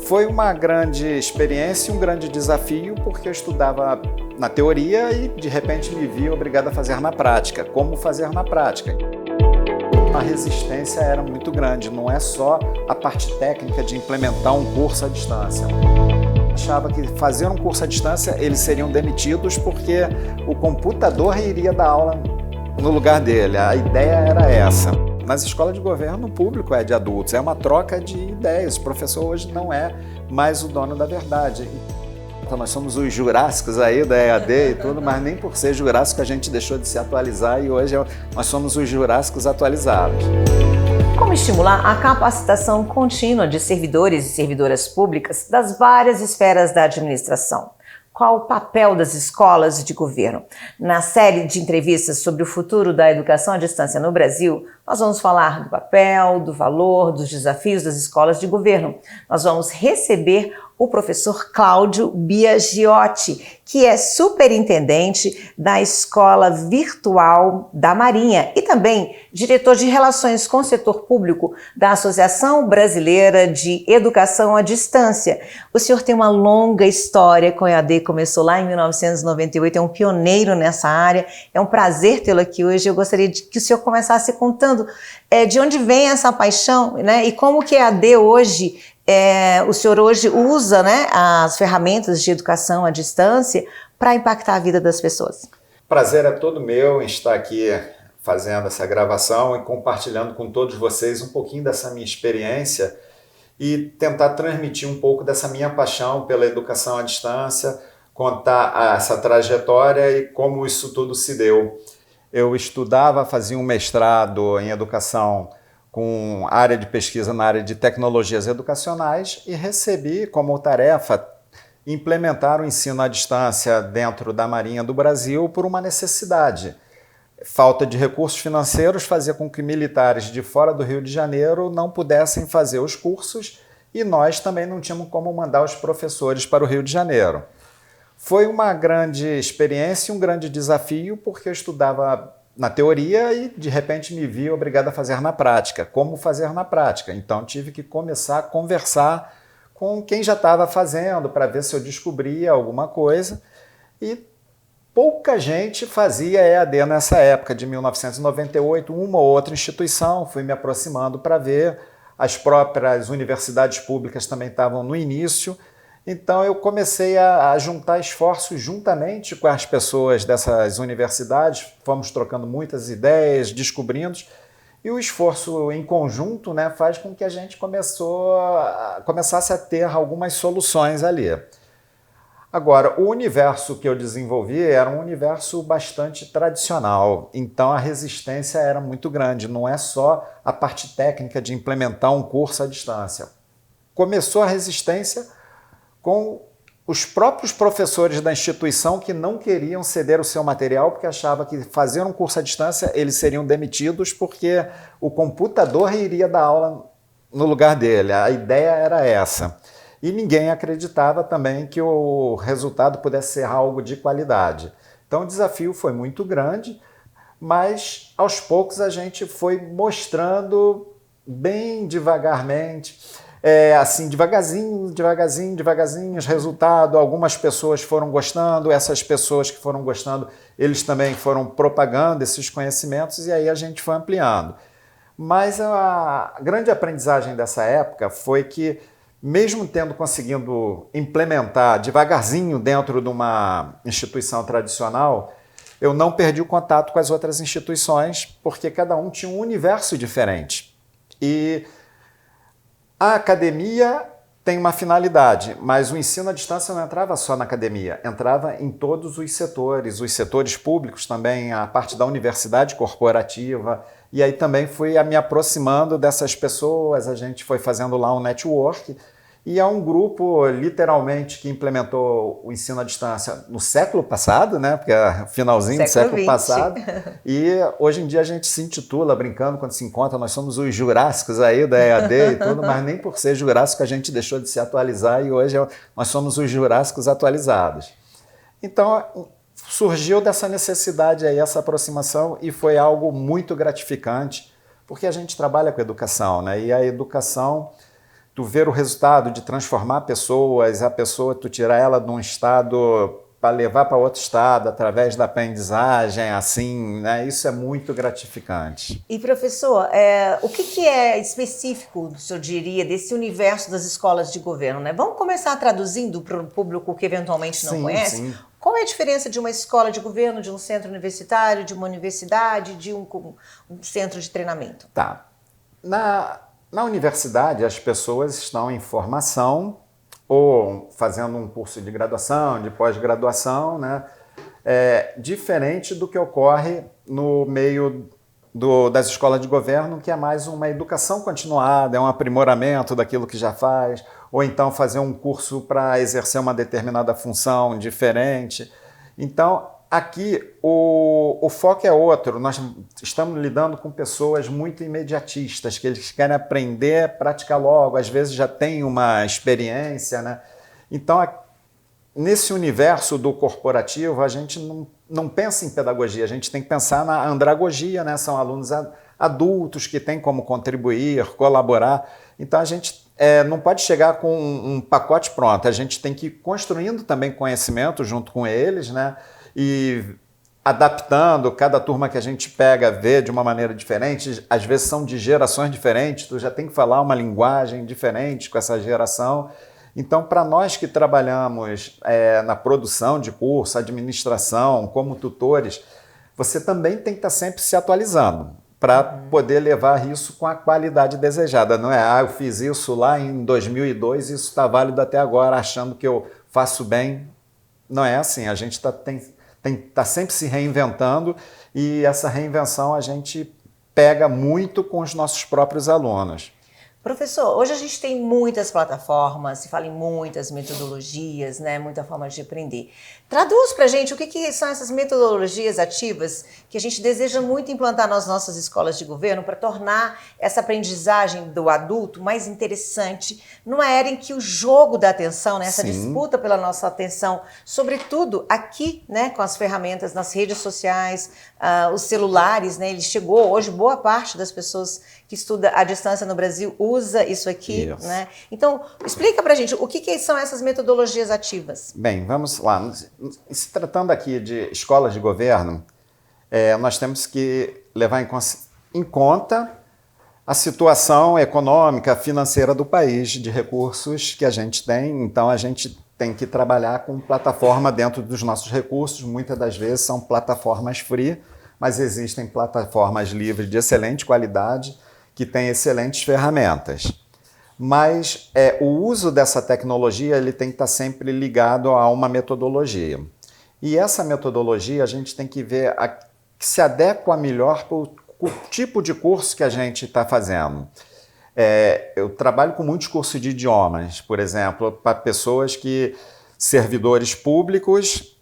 Foi uma grande experiência e um grande desafio, porque eu estudava na teoria e de repente me vi obrigado a fazer na prática. Como fazer na prática? A resistência era muito grande, não é só a parte técnica de implementar um curso à distância. Eu achava que fazer um curso à distância eles seriam demitidos porque o computador iria dar aula no lugar dele. A ideia era essa. Nas escolas de governo, o público é de adultos, é uma troca de ideias. O professor hoje não é mais o dono da verdade. Então nós somos os jurássicos aí da EAD e tudo, mas nem por ser jurássico a gente deixou de se atualizar e hoje nós somos os jurássicos atualizados. Como estimular a capacitação contínua de servidores e servidoras públicas das várias esferas da administração? Qual o papel das escolas de governo? Na série de entrevistas sobre o futuro da educação à distância no Brasil, nós vamos falar do papel, do valor, dos desafios das escolas de governo. Nós vamos receber o professor Cláudio Biagiotti, que é superintendente da Escola Virtual da Marinha e também diretor de Relações com o Setor Público da Associação Brasileira de Educação à Distância. O senhor tem uma longa história com a EAD, começou lá em 1998, é um pioneiro nessa área. É um prazer tê-lo aqui hoje. Eu gostaria que o senhor começasse contando de onde vem essa paixão, né? E como que a EAD hoje... o senhor hoje usa, né, as ferramentas de educação à distância para impactar a vida das pessoas. Prazer é todo meu em estar aqui fazendo essa gravação e compartilhando com todos vocês um pouquinho dessa minha experiência e tentar transmitir um pouco dessa minha paixão pela educação à distância, contar essa trajetória e como isso tudo se deu. Eu estudava, fazia um mestrado em educação com área de pesquisa na área de tecnologias educacionais e recebi como tarefa implementar o ensino à distância dentro da Marinha do Brasil por uma necessidade. Falta de recursos financeiros fazia com que militares de fora do Rio de Janeiro não pudessem fazer os cursos e nós também não tínhamos como mandar os professores para o Rio de Janeiro. Foi uma grande experiência e um grande desafio porque eu estudava na teoria e de repente me vi obrigado a fazer na prática. Como fazer na prática? Então tive que começar a conversar com quem já estava fazendo para ver se eu descobria alguma coisa e pouca gente fazia EAD nessa época de 1998, uma ou outra instituição, fui me aproximando para ver, as próprias universidades públicas também estavam no início. Então eu comecei a juntar esforços juntamente com as pessoas dessas universidades, fomos trocando muitas ideias, descobrindo, e o esforço em conjunto, né, faz com que a gente começasse a ter algumas soluções ali. Agora, o universo que eu desenvolvi era um universo bastante tradicional, então a resistência era muito grande, não é só a parte técnica de implementar um curso à distância. Começou a resistência com os próprios professores da instituição que não queriam ceder o seu material porque achavam que fazer um curso à distância eles seriam demitidos porque o computador iria dar aula no lugar dele. A ideia era essa. E ninguém acreditava também que o resultado pudesse ser algo de qualidade. Então o desafio foi muito grande, mas aos poucos a gente foi mostrando bem devagarmente, assim, devagarzinho, os resultados, algumas pessoas foram gostando, essas pessoas que foram gostando, eles também foram propagando esses conhecimentos e aí a gente foi ampliando. Mas a grande aprendizagem dessa época foi que, mesmo tendo conseguido implementar devagarzinho dentro de uma instituição tradicional, eu não perdi o contato com as outras instituições, porque cada um tinha um universo diferente. E a academia tem uma finalidade, mas o ensino à distância não entrava só na academia, entrava em todos os setores públicos também, a parte da universidade corporativa, e aí também fui me aproximando dessas pessoas, a gente foi fazendo lá um network, e é um grupo, literalmente, que implementou o ensino à distância no século passado, né? Porque é finalzinho do século passado. E hoje em dia a gente se intitula, brincando, quando se encontra, nós somos os jurássicos aí da EAD e tudo, mas nem por ser jurássico a gente deixou de se atualizar e hoje nós somos os jurássicos atualizados. Então, surgiu dessa necessidade aí, essa aproximação, e foi algo muito gratificante, porque a gente trabalha com educação, né? E a educação tu ver o resultado de transformar pessoas, a pessoa, tu tirar ela de um estado para levar para outro estado através da aprendizagem, assim, né? Isso é muito gratificante. E professor, o que é específico, o senhor diria, desse universo das escolas de governo, né? Vamos começar traduzindo para o público que eventualmente não conhece. Sim. Qual é a diferença de uma escola de governo, de um centro universitário, de uma universidade, de um centro de treinamento? Tá. Na universidade, as pessoas estão em formação ou fazendo um curso de graduação, de pós-graduação, né? Diferente do que ocorre no meio das escolas de governo, que é mais uma educação continuada, é um aprimoramento daquilo que já faz, ou então fazer um curso para exercer uma determinada função diferente. Então, aqui o foco é outro. Nós estamos lidando com pessoas muito imediatistas, que eles querem aprender, praticar logo, às vezes já têm uma experiência, né? Então, nesse universo do corporativo, a gente não pensa em pedagogia, a gente tem que pensar na andragogia, né? São alunos adultos que têm como contribuir, colaborar. Então, a gente não pode chegar com um pacote pronto, a gente tem que ir construindo também conhecimento junto com eles, né? E adaptando, cada turma que a gente pega vê de uma maneira diferente, às vezes são de gerações diferentes, tu já tem que falar uma linguagem diferente com essa geração. Então, para nós que trabalhamos na produção de curso, administração, como tutores, você também tem que estar sempre se atualizando para poder levar isso com a qualidade desejada. Não é, eu fiz isso lá em 2002 e isso está válido até agora, achando que eu faço bem. Não é assim, a gente tem que estar sempre se reinventando e essa reinvenção a gente pega muito com os nossos próprios alunos. Professor, hoje a gente tem muitas plataformas, se fala em muitas metodologias, né, muita forma de aprender. Traduz para a gente o que são essas metodologias ativas que a gente deseja muito implantar nas nossas escolas de governo para tornar essa aprendizagem do adulto mais interessante, numa era em que o jogo da atenção, né, essa disputa pela nossa atenção, sobretudo aqui, né, com as ferramentas nas redes sociais, os celulares, né, ele chegou hoje, boa parte das pessoas que estuda à distância no Brasil usa isso aqui, né? Então, explica pra gente o que são essas metodologias ativas. Bem, vamos lá. Se tratando aqui de escolas de governo, nós temos que levar em conta a situação econômica, financeira do país, de recursos que a gente tem. Então, a gente tem que trabalhar com plataforma dentro dos nossos recursos. Muitas das vezes são plataformas free, mas existem plataformas livres de excelente qualidade, que tem excelentes ferramentas. Mas o uso dessa tecnologia ele tem que estar sempre ligado a uma metodologia. E essa metodologia a gente tem que ver que se adequa melhor para o tipo de curso que a gente está fazendo. Eu trabalho com muitos cursos de idiomas, por exemplo, para pessoas servidores públicos,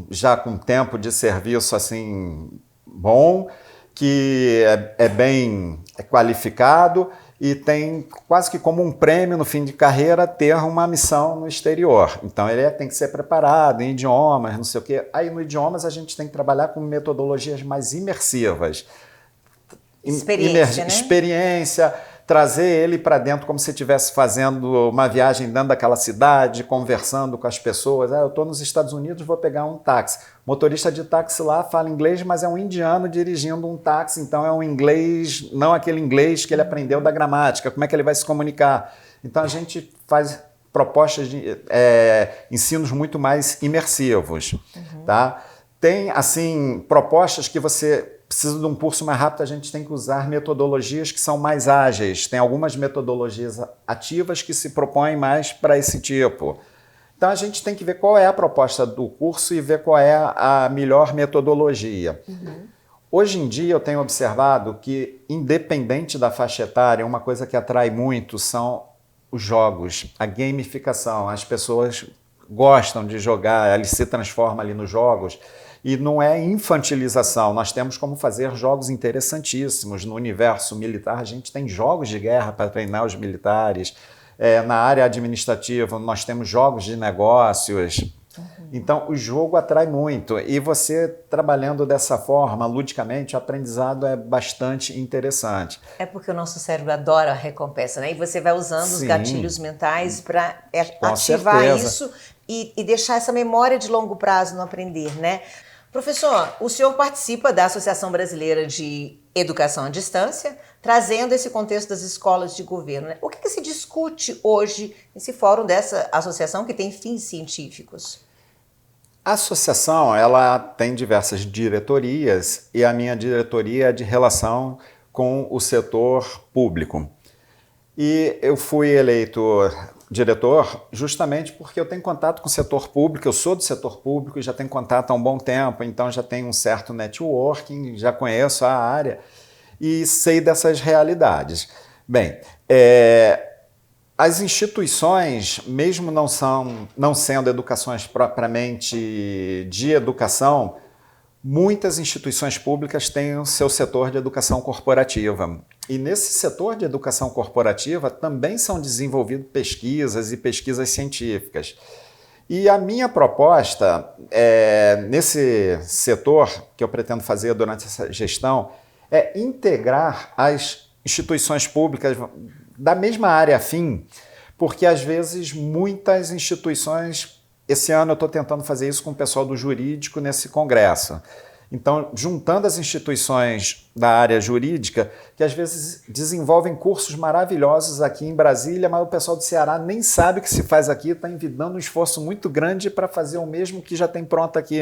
já com tempo de serviço assim bom, que é bem qualificado e tem quase que como um prêmio no fim de carreira ter uma missão no exterior. Então ele tem que ser preparado em idiomas, não sei o quê. Aí no idiomas a gente tem que trabalhar com metodologias mais imersivas. Experiência, né? Experiência, trazer ele para dentro como se estivesse fazendo uma viagem dentro daquela cidade, conversando com as pessoas. Eu estou nos Estados Unidos, vou pegar um táxi. O motorista de táxi lá fala inglês, mas é um indiano dirigindo um táxi, então é um inglês, não aquele inglês que ele aprendeu da gramática. Como é que ele vai se comunicar? Então a gente faz propostas de ensinos muito mais imersivos. Tá? Tem, assim, propostas que você precisa de um curso mais rápido, a gente tem que usar metodologias que são mais ágeis. Tem algumas metodologias ativas que se propõem mais para esse tipo. Então, a gente tem que ver qual é a proposta do curso e ver qual é a melhor metodologia. Hoje em dia, eu tenho observado que, independente da faixa etária, uma coisa que atrai muito são os jogos, a gamificação. As pessoas gostam de jogar, eles se transformam ali nos jogos. E não é infantilização, nós temos como fazer jogos interessantíssimos. No universo militar, a gente tem jogos de guerra para treinar os militares. Na área administrativa, nós temos jogos de negócios. Então, o jogo atrai muito e você trabalhando dessa forma, ludicamente, o aprendizado é bastante interessante. É porque o nosso cérebro adora a recompensa, né? E você vai usando os gatilhos mentais para ativar certeza. isso e deixar essa memória de longo prazo no aprender, né? Professor, o senhor participa da Associação Brasileira de Educação à Distância, trazendo esse contexto das escolas de governo, né? O que se discute hoje nesse fórum dessa associação que tem fins científicos? A associação, ela tem diversas diretorias e a minha diretoria é de relação com o setor público. E eu fui eleito diretor justamente porque eu tenho contato com o setor público, eu sou do setor público e já tenho contato há um bom tempo, então já tenho um certo networking, já conheço a área e sei dessas realidades. Bem, as instituições, mesmo não sendo educações propriamente de educação, muitas instituições públicas têm o seu setor de educação corporativa. E nesse setor de educação corporativa também são desenvolvidas pesquisas e pesquisas científicas. E a minha proposta nesse setor que eu pretendo fazer durante essa gestão é integrar as instituições públicas da mesma área afim, porque às vezes muitas instituições, esse ano eu estou tentando fazer isso com o pessoal do jurídico nesse congresso. Então, juntando as instituições da área jurídica, que às vezes desenvolvem cursos maravilhosos aqui em Brasília, mas o pessoal do Ceará nem sabe o que se faz aqui, está envidando um esforço muito grande para fazer o mesmo que já tem pronto aqui.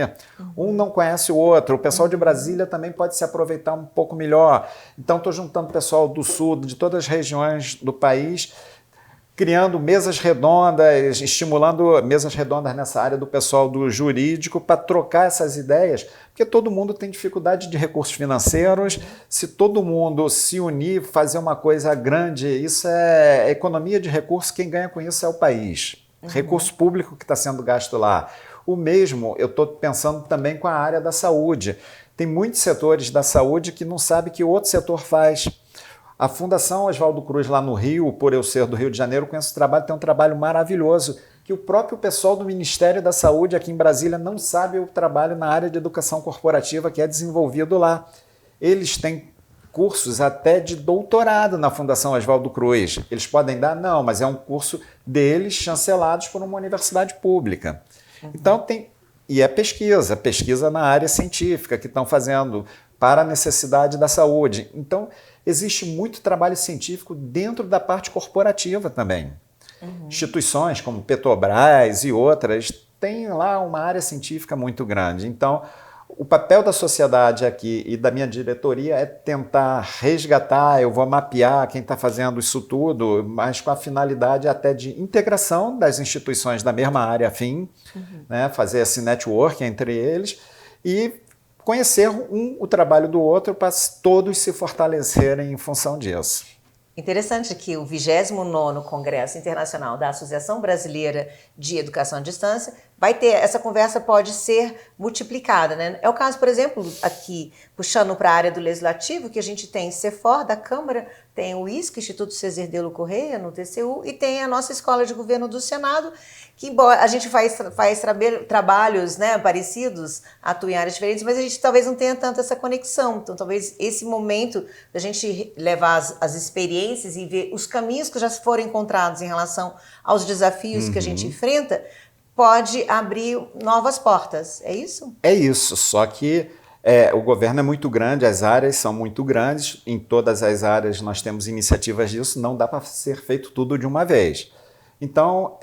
Um não conhece o outro, o pessoal de Brasília também pode se aproveitar um pouco melhor. Então, estou juntando o pessoal do Sul, de todas as regiões do país, criando mesas redondas, estimulando mesas redondas nessa área do pessoal do jurídico para trocar essas ideias, porque todo mundo tem dificuldade de recursos financeiros. Se todo mundo se unir, fazer uma coisa grande, isso é economia de recursos, quem ganha com isso é o país. Recurso público que está sendo gasto lá. O mesmo eu estou pensando também com a área da saúde. Tem muitos setores da saúde que não sabem que o outro setor faz. A Fundação Oswaldo Cruz, lá no Rio, por eu ser do Rio de Janeiro, conheço o trabalho, tem um trabalho maravilhoso, que o próprio pessoal do Ministério da Saúde aqui em Brasília não sabe o trabalho na área de educação corporativa que é desenvolvido lá. Eles têm cursos até de doutorado na Fundação Oswaldo Cruz. Eles podem dar? Não, mas é um curso deles chancelados por uma universidade pública. Então tem... E é pesquisa na área científica que estão fazendo para a necessidade da saúde. Então, existe muito trabalho científico dentro da parte corporativa também. Instituições como Petrobras e outras têm lá uma área científica muito grande. Então, o papel da sociedade aqui e da minha diretoria é tentar resgatar, eu vou mapear quem está fazendo isso tudo, mas com a finalidade até de integração das instituições da mesma área afim, né, fazer esse network entre eles e conhecer o trabalho do outro para todos se fortalecerem em função disso. Interessante que o 29º Congresso Internacional da Associação Brasileira de Educação à Distância vai ter, essa conversa pode ser multiplicada, né? É o caso, por exemplo, aqui, puxando para a área do Legislativo, que a gente tem CEFOR da Câmara, tem o ISC, Instituto César Delo Correia, no TCU, e tem a nossa Escola de Governo do Senado, que embora a gente faz trabalhos, né, parecidos, atua em áreas diferentes, mas a gente talvez não tenha tanto essa conexão. Então, talvez esse momento da gente levar as experiências e ver os caminhos que já foram encontrados em relação aos desafios que a gente enfrenta, pode abrir novas portas, é isso? É isso, só que o governo é muito grande, as áreas são muito grandes, em todas as áreas nós temos iniciativas disso, não dá para ser feito tudo de uma vez. Então,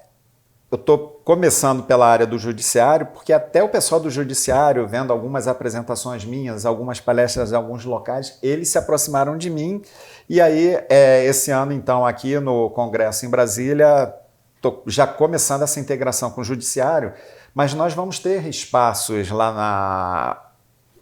eu estou começando pela área do judiciário, porque até o pessoal do judiciário, vendo algumas apresentações minhas, algumas palestras em alguns locais, eles se aproximaram de mim, e aí esse ano então aqui no Congresso em Brasília, estou já começando essa integração com o judiciário, mas nós vamos ter espaços lá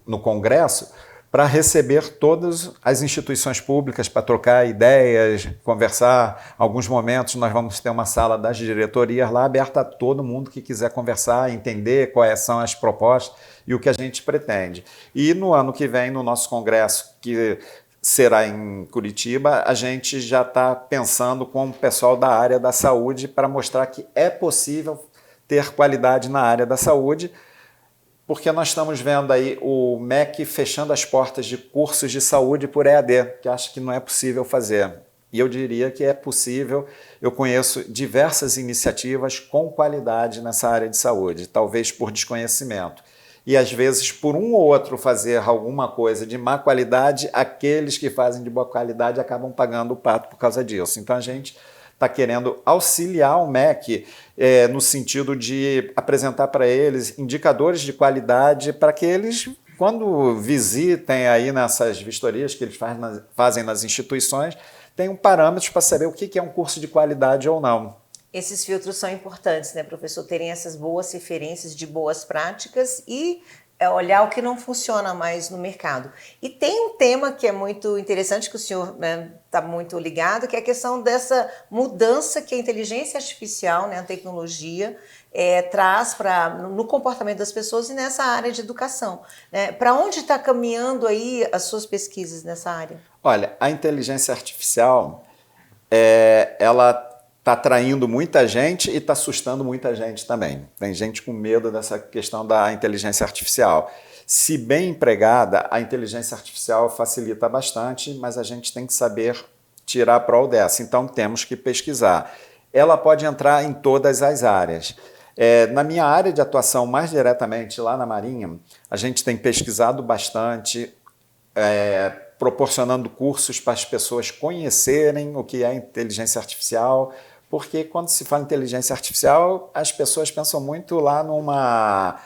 no Congresso para receber todas as instituições públicas, para trocar ideias, conversar. Alguns momentos nós vamos ter uma sala das diretorias lá aberta a todo mundo que quiser conversar, entender quais são as propostas e o que a gente pretende. E no ano que vem, no nosso congresso, que será em Curitiba, a gente já está pensando com o pessoal da área da saúde para mostrar que é possível ter qualidade na área da saúde, porque nós estamos vendo aí o MEC fechando as portas de cursos de saúde por EAD, que acho que não é possível fazer. E eu diria que é possível. Eu conheço diversas iniciativas com qualidade nessa área de saúde, talvez por desconhecimento. E às vezes, por um ou outro fazer alguma coisa de má qualidade, aqueles que fazem de boa qualidade acabam pagando o pato por causa disso. Então a gente está querendo auxiliar o MEC no sentido de apresentar para eles indicadores de qualidade para que eles, quando visitem aí nessas vistorias que eles fazem nas instituições, tenham parâmetros para saber o que é um curso de qualidade ou não. Esses filtros são importantes, né, professor? Terem essas boas referências de boas práticas e olhar o que não funciona mais no mercado. E tem um tema que é muito interessante, que o senhor está muito ligado, que é a questão dessa mudança que a inteligência artificial, né, a tecnologia, traz no comportamento das pessoas e nessa área de educação. Né? Para onde está caminhando aí as suas pesquisas nessa área? Olha, a inteligência artificial, ela está atraindo muita gente e está assustando muita gente também. Tem gente com medo dessa questão da inteligência artificial. Se bem empregada, a inteligência artificial facilita bastante, mas a gente tem que saber tirar prol dessa. Então, temos que pesquisar. Ela pode entrar em todas as áreas. Na minha área de atuação, mais diretamente lá na Marinha, a gente tem pesquisado bastante, proporcionando cursos para as pessoas conhecerem o que é inteligência artificial, porque quando se fala em inteligência artificial, as pessoas pensam muito lá numa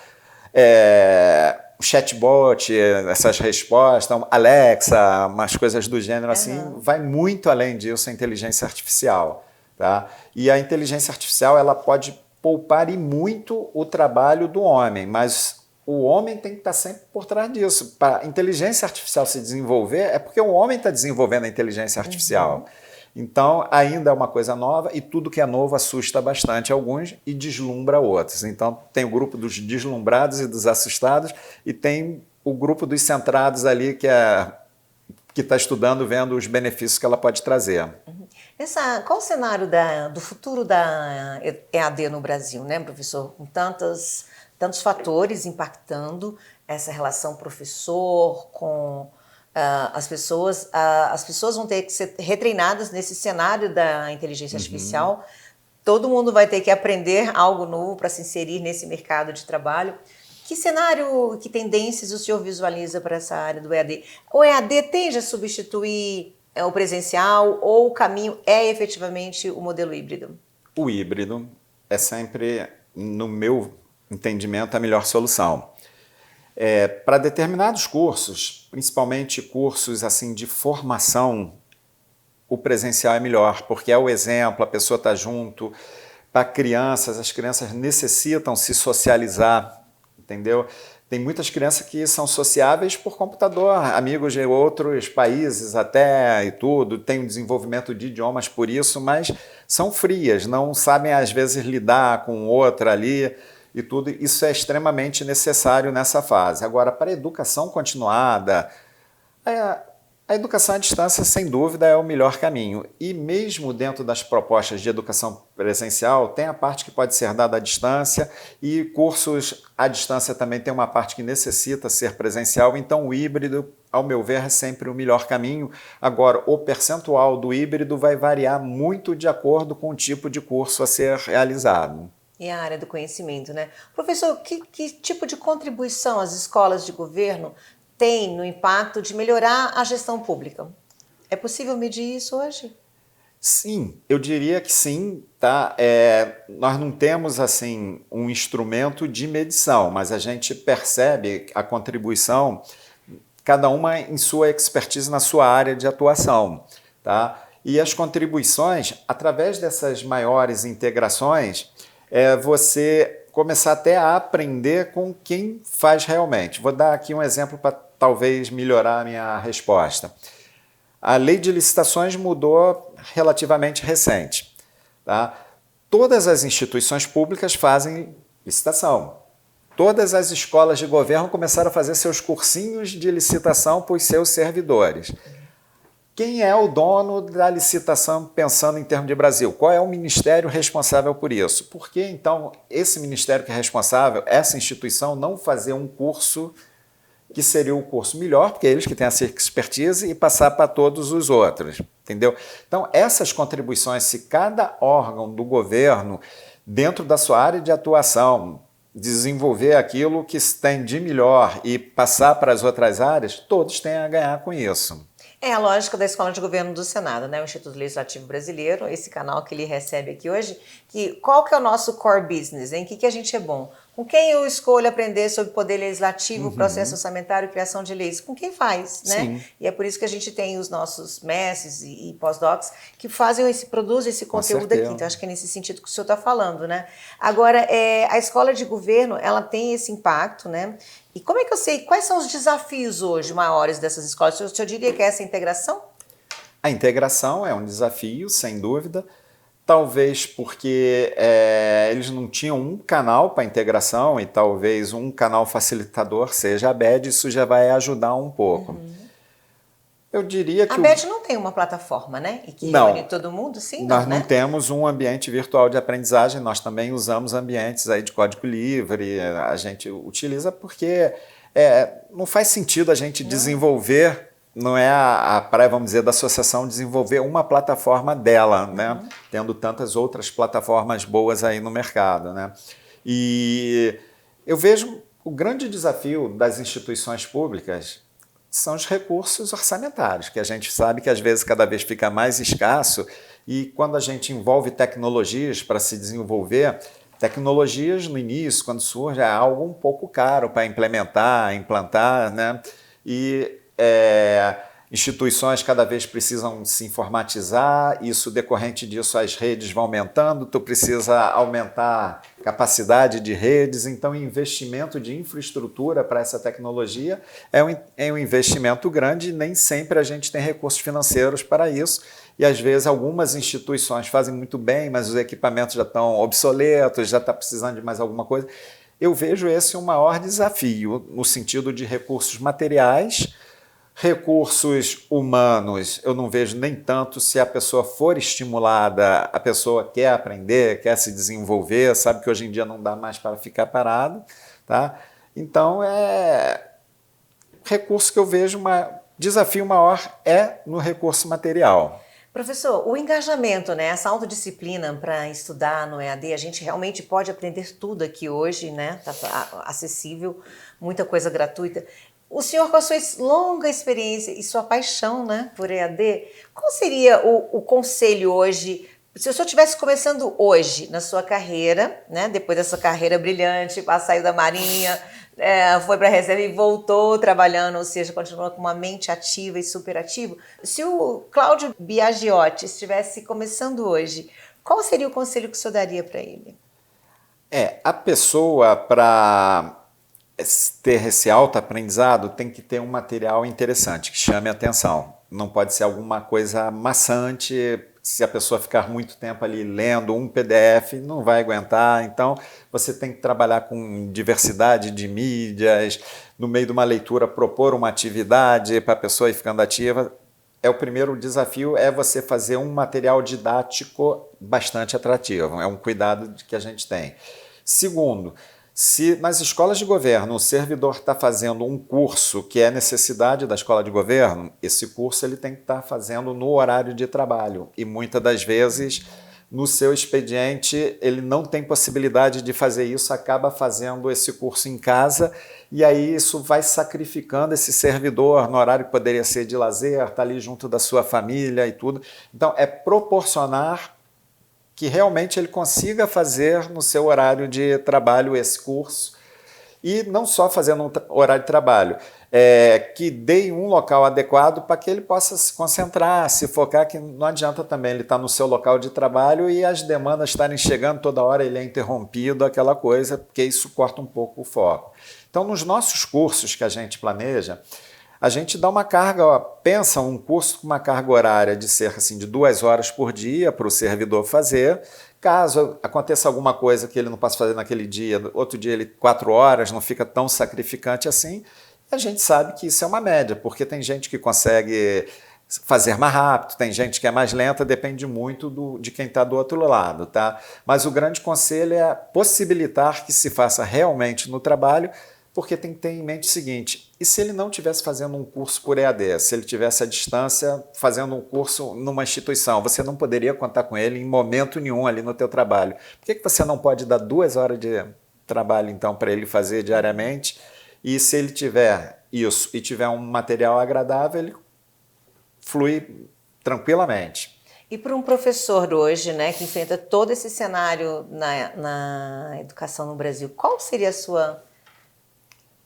chatbot, essas respostas, Alexa, umas coisas do gênero assim, vai muito além disso a inteligência artificial. Tá? E a inteligência artificial ela pode poupar e muito o trabalho do homem, mas o homem tem que estar sempre por trás disso. Para a inteligência artificial se desenvolver, é porque o homem está desenvolvendo a inteligência artificial. Então, ainda é uma coisa nova e tudo que é novo assusta bastante alguns e deslumbra outros. Então, tem o grupo dos deslumbrados e dos assustados e tem o grupo dos centrados ali que está estudando, vendo os benefícios que ela pode trazer. Qual o cenário do futuro da EAD no Brasil, né, professor? Com tantos fatores impactando essa relação professor com as pessoas vão ter que ser retreinadas nesse cenário da inteligência artificial. Todo mundo vai ter que aprender algo novo para se inserir nesse mercado de trabalho. Que cenário, que tendências o senhor visualiza para essa área do EAD? O EAD tende a substituir o presencial ou o caminho é efetivamente o modelo híbrido? O híbrido é sempre, no meu entendimento, a melhor solução. Para determinados cursos, principalmente cursos assim de formação, o presencial é melhor, porque é o exemplo, a pessoa está junto. Para crianças, as crianças necessitam se socializar, entendeu? Tem muitas crianças que são sociáveis por computador, amigos de outros países até e tudo, tem um desenvolvimento de idiomas por isso, mas são frias, não sabem às vezes lidar com outra ali e tudo. Isso é extremamente necessário nessa fase. Agora, para a educação continuada, a educação à distância, sem dúvida, é o melhor caminho. E mesmo dentro das propostas de educação presencial, tem a parte que pode ser dada à distância e cursos à distância também tem uma parte que necessita ser presencial. Então, o híbrido, ao meu ver, é sempre o melhor caminho. Agora, o percentual do híbrido vai variar muito de acordo com o tipo de curso a ser realizado. E a área do conhecimento, né? Professor, que tipo de contribuição as escolas de governo têm no impacto de melhorar a gestão pública? É possível medir isso hoje? Sim, eu diria que sim, tá? Nós não temos assim um instrumento de medição, mas a gente percebe a contribuição, cada uma em sua expertise na sua área de atuação, tá? E as contribuições, através dessas maiores integrações, você começar até a aprender com quem faz realmente. Vou dar aqui um exemplo para talvez melhorar a minha resposta. A lei de licitações mudou relativamente recente. Tá? Todas as instituições públicas fazem licitação. Todas as escolas de governo começaram a fazer seus cursinhos de licitação para os seus servidores. quem é o dono da licitação pensando em termos de Brasil? Qual é o ministério responsável por isso? Por que, então, esse ministério que é responsável, essa instituição, não fazer um curso que seria o curso melhor, porque é eles que têm essa expertise, e passar para todos os outros, entendeu? Então, essas contribuições, se cada órgão do governo, dentro da sua área de atuação, desenvolver aquilo que se tem de melhor e passar para as outras áreas, todos têm a ganhar com isso. É a lógica da Escola de Governo do Senado, né? O Instituto Legislativo Brasileiro, esse canal que ele recebe aqui hoje, que qual que é o nosso core business, em que a gente é bom? Com quem eu escolho aprender sobre poder legislativo, processo orçamentário e criação de leis? Com quem faz, né? Sim. E é por isso que a gente tem os nossos mestres e pós-docs que produzem esse conteúdo aqui. Então, acho que é nesse sentido que o senhor está falando, né? Agora, a Escola de Governo, ela tem esse impacto, né? E como é que eu sei, quais são os desafios hoje maiores dessas escolas? O senhor diria que é essa integração? A integração é um desafio, sem dúvida. Talvez porque eles não tinham um canal para integração e talvez um canal facilitador seja a ABED, isso já vai ajudar um pouco. Eu diria que... A ABED não tem uma plataforma, né? E que reúne todo mundo, sim? Nós não, não temos um ambiente virtual de aprendizagem, nós também usamos ambientes aí de código livre, a gente utiliza porque não faz sentido a gente desenvolver... Não é a praia, vamos dizer, da associação desenvolver uma plataforma dela, né? Tendo tantas outras plataformas boas aí no mercado, né? E eu vejo o grande desafio das instituições públicas são os recursos orçamentários, que a gente sabe que às vezes cada vez fica mais escasso e quando a gente envolve tecnologias para se desenvolver, tecnologias no início, quando surge, é algo um pouco caro para implantar, né? E instituições cada vez precisam se informatizar, isso decorrente disso as redes vão aumentando, tu precisa aumentar a capacidade de redes, então investimento de infraestrutura para essa tecnologia é um investimento grande e nem sempre a gente tem recursos financeiros para isso e às vezes algumas instituições fazem muito bem, mas os equipamentos já estão obsoletos, já está precisando de mais alguma coisa. Eu vejo esse um maior desafio no sentido de recursos materiais. Recursos humanos, eu não vejo nem tanto se a pessoa for estimulada, a pessoa quer aprender, quer se desenvolver, sabe que hoje em dia não dá mais para ficar parado, tá? Então, recurso que eu vejo, desafio maior é no recurso material. Professor, o engajamento, né, essa autodisciplina para estudar no EAD, a gente realmente pode aprender tudo aqui hoje, né? Está acessível, muita coisa gratuita. O senhor, com a sua longa experiência e sua paixão, né, por EAD, qual seria o conselho hoje, se o senhor estivesse começando hoje na sua carreira, né, depois dessa carreira brilhante, saiu da Marinha, foi para a reserva e voltou trabalhando, ou seja, continua com uma mente ativa e superativa. Se o Cláudio Biagiotti estivesse começando hoje, qual seria o conselho que o senhor daria para ele? A pessoa, para ter esse autoaprendizado, tem que ter um material interessante, que chame a atenção. Não pode ser alguma coisa maçante, se a pessoa ficar muito tempo ali lendo um PDF, não vai aguentar. Então, você tem que trabalhar com diversidade de mídias, no meio de uma leitura propor uma atividade para a pessoa ir ficando ativa. O primeiro desafio é você fazer um material didático bastante atrativo, é um cuidado que a gente tem. Segundo, se nas escolas de governo o servidor está fazendo um curso que é necessidade da escola de governo, esse curso ele tem que estar fazendo no horário de trabalho e muitas das vezes no seu expediente ele não tem possibilidade de fazer isso, acaba fazendo esse curso em casa e aí isso vai sacrificando esse servidor no horário que poderia ser de lazer, está ali junto da sua família e tudo. Então é proporcionar que realmente ele consiga fazer no seu horário de trabalho esse curso e não só fazer no horário de trabalho, que dê um local adequado para que ele possa se concentrar, se focar, que não adianta também ele estar no seu local de trabalho e as demandas estarem chegando toda hora, ele é interrompido, aquela coisa, porque isso corta um pouco o foco. Então, nos nossos cursos que a gente planeja, a gente dá uma carga, pensa um curso com uma carga horária de cerca assim, de 2 horas por dia para o servidor fazer. Caso aconteça alguma coisa que ele não possa fazer naquele dia, outro dia ele 4 horas, não fica tão sacrificante assim. A gente sabe que isso é uma média, porque tem gente que consegue fazer mais rápido, tem gente que é mais lenta, depende muito de quem está do outro lado, tá? Mas o grande conselho é possibilitar que se faça realmente no trabalho, porque tem que ter em mente o seguinte, e se ele não estivesse fazendo um curso por EAD, se ele estivesse à distância fazendo um curso numa instituição, você não poderia contar com ele em momento nenhum ali no teu trabalho. Por que você não pode dar 2 horas de trabalho, então, para ele fazer diariamente? E se ele tiver isso e tiver um material agradável, ele flui tranquilamente. E para um professor hoje, né, que enfrenta todo esse cenário na educação no Brasil, qual seria a sua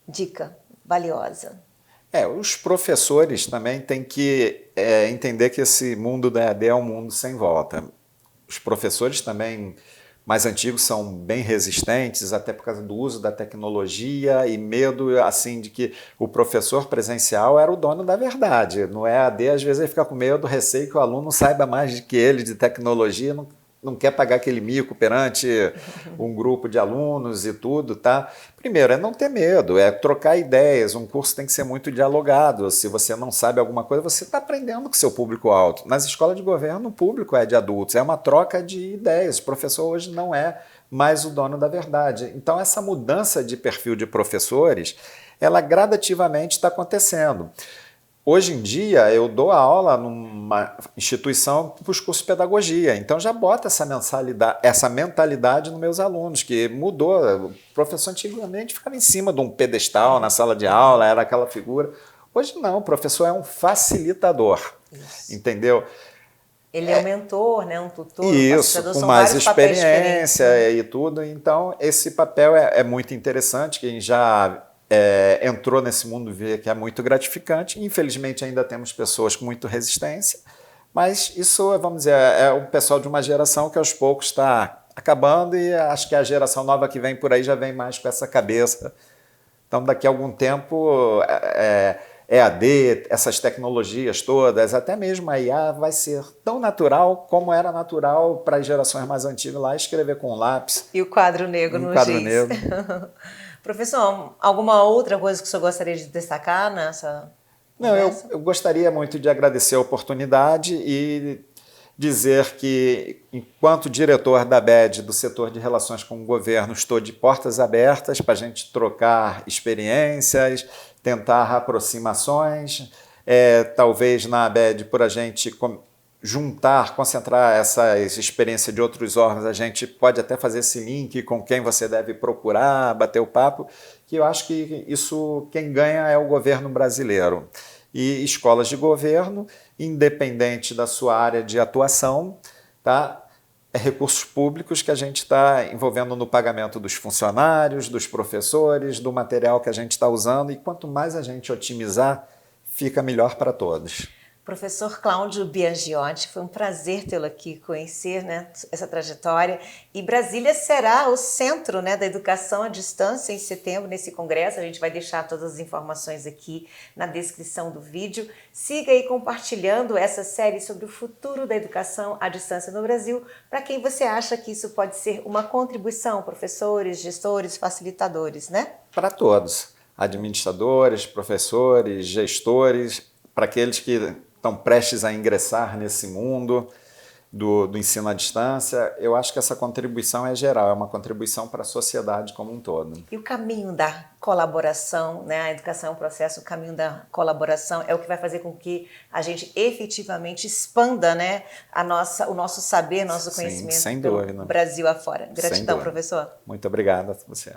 dica valiosa? Os professores também têm que entender que esse mundo da EAD é um mundo sem volta. Os professores também mais antigos são bem resistentes, até por causa do uso da tecnologia e medo assim de que o professor presencial era o dono da verdade. No EAD, às vezes, ele fica com medo, receio que o aluno saiba mais que ele de tecnologia, não quer pagar aquele mico perante um grupo de alunos e tudo, tá? Primeiro, é não ter medo, é trocar ideias, um curso tem que ser muito dialogado, se você não sabe alguma coisa, você está aprendendo com o seu público-alvo. Nas escolas de governo, o público é de adultos, é uma troca de ideias, o professor hoje não é mais o dono da verdade. Então, essa mudança de perfil de professores, ela gradativamente está acontecendo. Hoje em dia, eu dou aula numa instituição para os cursos de pedagogia, então já bota essa mentalidade nos meus alunos, que mudou. O professor antigamente ficava em cima de um pedestal na sala de aula, era aquela figura. Hoje não, o professor é um facilitador, entendeu? Ele é um mentor, né, um tutor, isso, com mais experiência e tudo. Então, esse papel é muito interessante, quem já entrou nesse mundo vê que é muito gratificante. Infelizmente, ainda temos pessoas com muita resistência, mas isso, vamos dizer, é o pessoal de uma geração que aos poucos está acabando e acho que a geração nova que vem por aí já vem mais com essa cabeça. Então, daqui a algum tempo, EAD, essas tecnologias todas, até mesmo a IA vai ser tão natural como era natural para as gerações mais antigas lá escrever com lápis. E o quadro negro no giz. Negro. Professor, alguma outra coisa que o senhor gostaria de destacar nessa conversa? Não, eu gostaria muito de agradecer a oportunidade e dizer que, enquanto diretor da ABED, do setor de relações com o governo, estou de portas abertas para a gente trocar experiências, tentar aproximações, talvez na ABED, por a gente concentrar essas experiências de outros órgãos, a gente pode até fazer esse link com quem você deve procurar, bater o papo, que eu acho que isso, quem ganha é o governo brasileiro. E escolas de governo, independente da sua área de atuação, tá? Recursos públicos que a gente está envolvendo no pagamento dos funcionários, dos professores, do material que a gente está usando, e quanto mais a gente otimizar, fica melhor para todos. Professor Cláudio Biagiotti, foi um prazer tê-lo aqui, conhecer, né, essa trajetória. E Brasília será o centro, né, da educação à distância em setembro, nesse congresso. A gente vai deixar todas as informações aqui na descrição do vídeo. Siga aí compartilhando essa série sobre o futuro da educação à distância no Brasil, para quem você acha que isso pode ser uma contribuição, professores, gestores, facilitadores, né? Para todos, administradores, professores, gestores, para aqueles que estão prestes a ingressar nesse mundo do ensino à distância, eu acho que essa contribuição é geral, é uma contribuição para a sociedade como um todo. E o caminho da colaboração, né? A educação é um processo, o caminho da colaboração é o que vai fazer com que a gente efetivamente expanda, né, o nosso saber, nosso conhecimento sem dúvida. Brasil afora. Gratidão, professor. Muito obrigado a você.